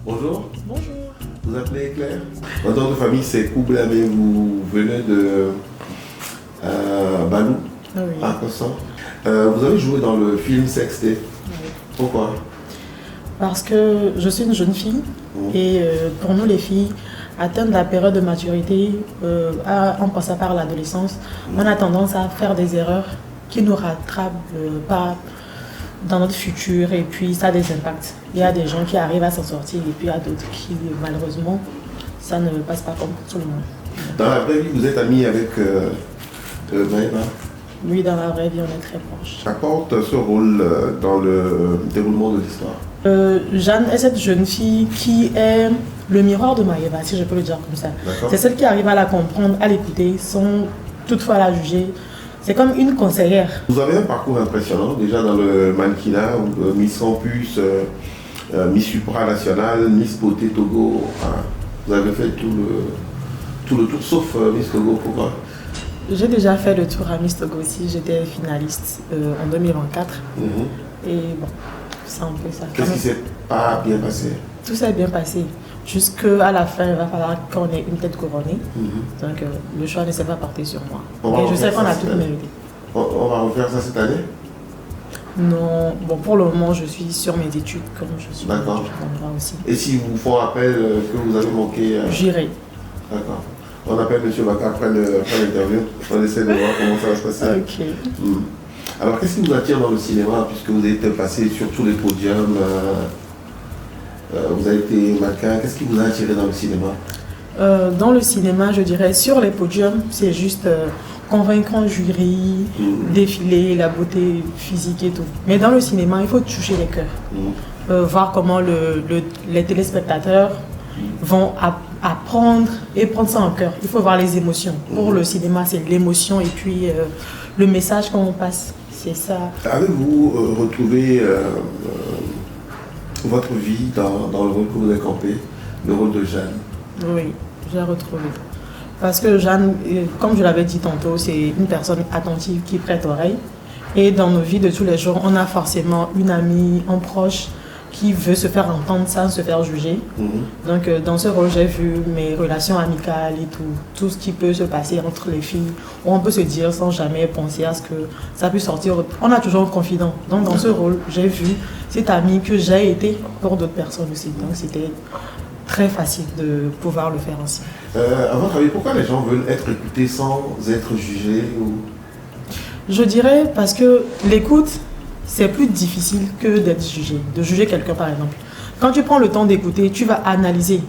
Bonjour, Bonjour. vous appelez Claire. Votre nom de famille c'est Koublamé, vous venez de Balou, Ah oui. à Cossan. Vous avez joué dans le film Sexté. Oui. Pourquoi? Parce que je suis une jeune fille et pour nous les filles, atteindre la période de maturité en passant par l'adolescence, on a tendance à faire des erreurs qui nous rattrapent pas dans notre futur et puis ça a des impacts. Il y a des gens qui arrivent à s'en sortir et puis il y a d'autres qui malheureusement ça ne passe pas comme tout le monde. Dans la vraie vie, vous êtes ami avec Maëva. Oui, dans la vraie vie on est très proches. Qu'apporte ce rôle dans le déroulement de l'histoire? Jeanne est cette jeune fille qui est le miroir de Maëva, si je peux le dire comme ça. C'est celle qui arrive à la comprendre, à l'écouter, sans toutefois la juger. C'est comme une conseillère. Vous avez un parcours impressionnant, déjà dans le mannequinat, Miss Campus, Miss Supranationale, Miss Beauté Togo. Vous avez fait tout le tour, sauf Miss Togo. Pourquoi? J'ai déjà fait le tour à Miss Togo aussi, j'étais finaliste en 2024. Et bon, c'est un peu ça. Qu'est-ce qui s'est pas bien passé? Tout s'est bien passé. Jusqu'à la fin, il va falloir qu'on ait une tête couronnée. Donc le choix ne s'est pas porté sur moi. Et je sais qu'on a tout mérité. On va refaire ça cette année? Non, bon, pour le moment, je suis sur mes études, comme je suis en droit aussi. Et si vous font appel que vous avez manqué J'irai. D'accord. On appelle M. Baka après l'interview. On essaie de voir comment ça va se passer. Ok. Alors, qu'est-ce qui vous attire dans le cinéma, puisque vous êtes passé sur tous les podiums, vous avez été mannequin, qu'est-ce qui vous a attiré dans le cinéma? Dans le cinéma, je dirais, sur les podiums, c'est juste convaincre un jury, défiler, la beauté physique et tout. Mais dans le cinéma, il faut toucher les cœurs. Voir comment les téléspectateurs vont apprendre et prendre ça en cœur. Il faut voir les émotions. Pour le cinéma, c'est l'émotion et puis le message qu'on passe. C'est ça. Avez-vous retrouvé votre vie dans le rôle que vous avez campé, le rôle de Jeanne? Oui, j'ai retrouvé. Parce que Jeanne, comme je l'avais dit tantôt, c'est une personne attentive qui prête oreille. Et dans nos vies de tous les jours, on a forcément une amie, un proche qui veut se faire entendre sans se faire juger. Donc dans ce rôle, j'ai vu mes relations amicales et tout ce qui peut se passer entre les filles, où on peut se dire sans jamais penser à ce que ça puisse sortir. On a toujours un confident. Donc dans ce rôle, j'ai vu cette amie que j'ai été pour d'autres personnes aussi. Donc c'était très facile de pouvoir le faire ainsi. À votre avis, pourquoi les gens veulent être écoutés sans être jugés Je dirais parce que l'écoute, c'est plus difficile que d'être jugé, de juger quelqu'un par exemple. Quand tu prends le temps d'écouter, tu vas analyser,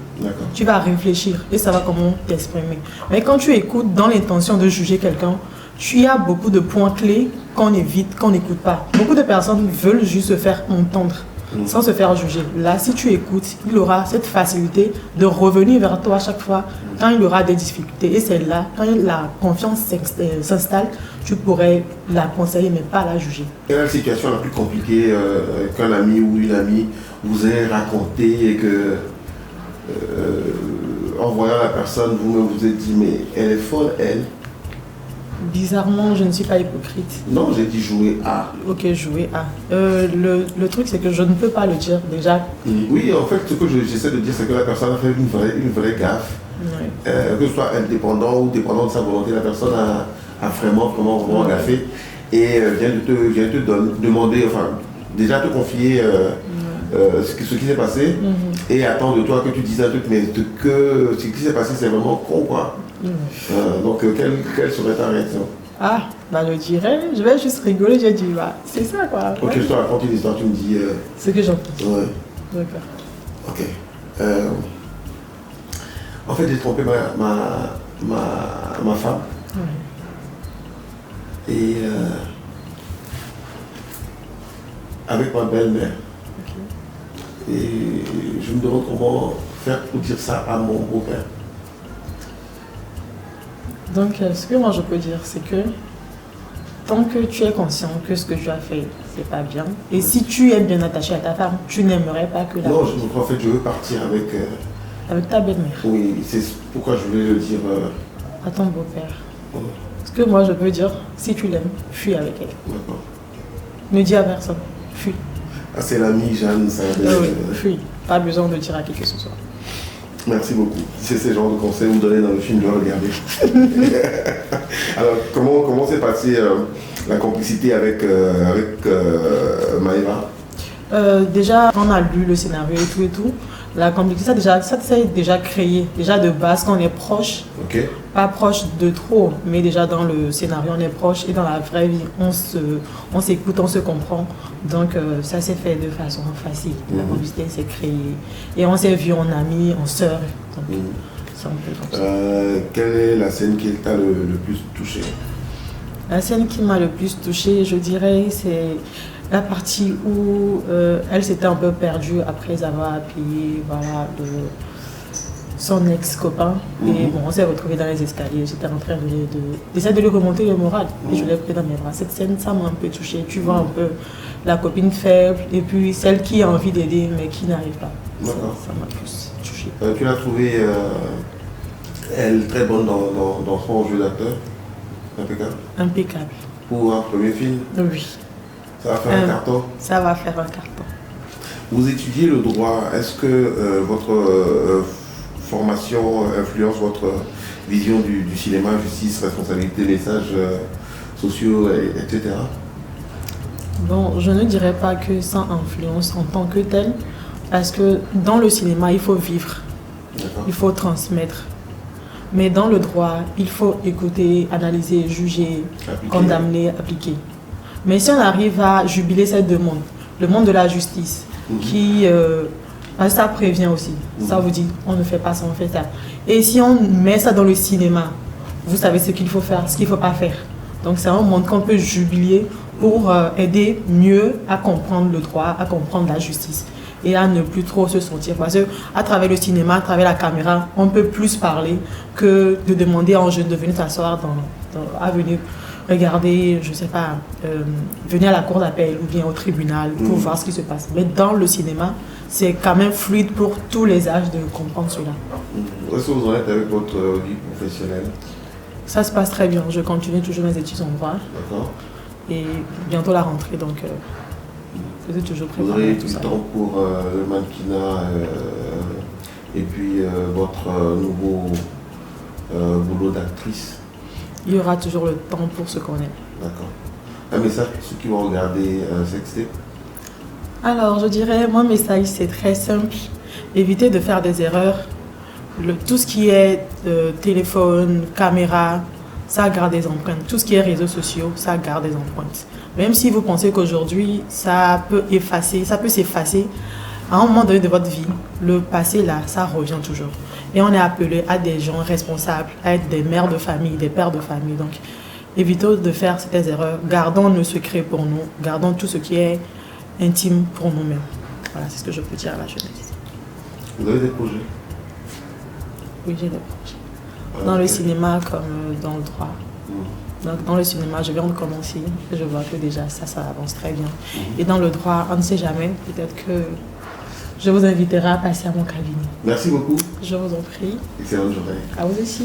tu vas réfléchir et savoir comment t'exprimer. Mais quand tu écoutes dans l'intention de juger quelqu'un, tu as beaucoup de points clés qu'on évite, qu'on n'écoute pas. Beaucoup de personnes veulent juste se faire entendre sans se faire juger. Là, si tu écoutes, il aura cette facilité de revenir vers toi à chaque fois quand il aura des difficultés. Et c'est là, quand la confiance s'installe, tu pourrais la conseiller, mais pas la juger. Quelle est la situation la plus compliquée qu'un ami ou une amie vous ait raconté et que, en voyant la personne, vous vous êtes dit, mais elle est folle, elle? Bizarrement, je ne suis pas hypocrite. Non, j'ai dit jouer à. Ok, jouer à. Le truc, c'est que je ne peux pas le dire déjà. Oui, en fait, ce que j'essaie de dire, c'est que la personne a fait une vraie gaffe. Oui. Que ce soit indépendant ou dépendant de sa volonté, la personne a vraiment gaffé. Et vient de te demander, enfin, déjà te confier ce qui s'est passé. Et attend de toi que tu dises un truc, mais que ce qui s'est passé, c'est vraiment con, quoi. Donc, quelle serait ta réaction? Ah, bah je dirais, je vais juste rigoler, j'ai dit, bah c'est ça quoi. Ok, je te raconte une histoire, tu me dis. Ce que j'entends. Ouais. D'accord. Ok. En fait, j'ai trompé ma femme. Et avec ma belle-mère. Et je me demande comment faire pour dire ça à mon beau-père. Donc, ce que moi je peux dire, c'est que tant que tu es conscient que ce que tu as fait, c'est pas bien, et si tu es bien attaché à ta femme, tu n'aimerais pas que la... Non, en fait, je veux partir avec... avec ta belle-mère. Oui, c'est pourquoi je voulais le dire... à ton beau-père. Ce que moi je peux dire, si tu l'aimes, fuis avec elle. D'accord. Ne dis à personne, fuis. Ah, c'est l'ami Jeanne, ça. Oui, fuis. Pas besoin de dire à qui que ce soit. Merci beaucoup. C'est ce genre de conseils que vous donnez dans le film, je dois regarder. Alors, comment s'est passée la complicité avec Maëva? Déjà, quand on a lu le scénario et tout, la complicité, ça s'est déjà créé. Déjà de base, quand on est proche, pas proche de trop, mais déjà dans le scénario, on est proche et dans la vraie vie, on s'écoute, on se comprend. Donc, ça s'est fait de façon facile. La complicité s'est créée et on s'est vu en amis, en sœurs. Donc, c'est un peu comme ça. Quelle est la scène qui t'a le plus touché? La scène qui m'a le plus touchée, je dirais, c'est la partie où elle s'était un peu perdue après avoir appuyé son ex-copain. Et bon, on s'est retrouvés dans les escaliers. J'étais en train d'essayer de lui remonter le moral. Et je l'ai pris dans mes bras. Cette scène, ça m'a un peu touchée. Tu vois un peu la copine faible et puis celle qui a envie d'aider mais qui n'arrive pas. Ça m'a plus touchée. Tu l'as trouvée, elle, très bonne dans son jeu d'acteur? Impeccable. Impeccable. Pour un premier film? Oui. Ça va faire un carton? Ça va faire un carton. Vous étudiez le droit. Est-ce que votre formation influence votre vision du cinéma, justice, responsabilité, messages sociaux, etc.? Bon, je ne dirais pas que ça influence en tant que tel, parce que dans le cinéma, il faut vivre, il faut transmettre. Mais dans le droit, il faut écouter, analyser, juger, condamner, appliquer. Mais si on arrive à jubiler cette demande, le monde de la justice, qui ça prévient aussi, ça vous dit, on ne fait pas ça, on fait ça. Et si on met ça dans le cinéma, vous savez ce qu'il faut faire, ce qu'il ne faut pas faire. Donc c'est un monde qu'on peut jubiler pour aider mieux à comprendre le droit, à comprendre la justice et à ne plus trop se sentir. Parce qu'à travers le cinéma, à travers la caméra, on peut plus parler que de demander à un jeune de venir s'asseoir à venir regarder, je ne sais pas, venir à la cour d'appel ou bien au tribunal pour voir ce qui se passe. Mais dans le cinéma, c'est quand même fluide pour tous les âges de comprendre cela. Est-ce que vous en êtes avec votre vie professionnelle? Ça se passe très bien. Je continue toujours mes études en droit. D'accord. Et bientôt la rentrée, donc je suis toujours préparée. Vous aurez du temps pour le mannequinat et puis votre nouveau boulot d'actrice? Il y aura toujours le temps pour ce qu'on est. D'accord. Un message pour ceux qui vont regarder Sextape? Alors, je dirais, mon message, c'est très simple. Évitez de faire des erreurs. Tout ce qui est téléphone, caméra, ça garde des empreintes. Tout ce qui est réseaux sociaux, ça garde des empreintes. Même si vous pensez qu'aujourd'hui, ça peut s'effacer, à un moment donné de votre vie, le passé, là, ça revient toujours. Et on est appelé à des gens responsables, à être des mères de famille, des pères de famille. Donc, évitons de faire ces erreurs. Gardons nos secrets pour nous. Gardons tout ce qui est intime pour nous-mêmes. Voilà, c'est ce que je peux dire à la jeunesse. Vous avez des projets? Oui, j'ai des projets. Dans le cinéma comme dans le droit. Donc, dans le cinéma, je viens de commencer. Et je vois que déjà, ça avance très bien. Et dans le droit, on ne sait jamais. Peut-être que je vous inviterai à passer à mon cabinet. Merci beaucoup. Je vous en prie. Excellente journée. À vous aussi.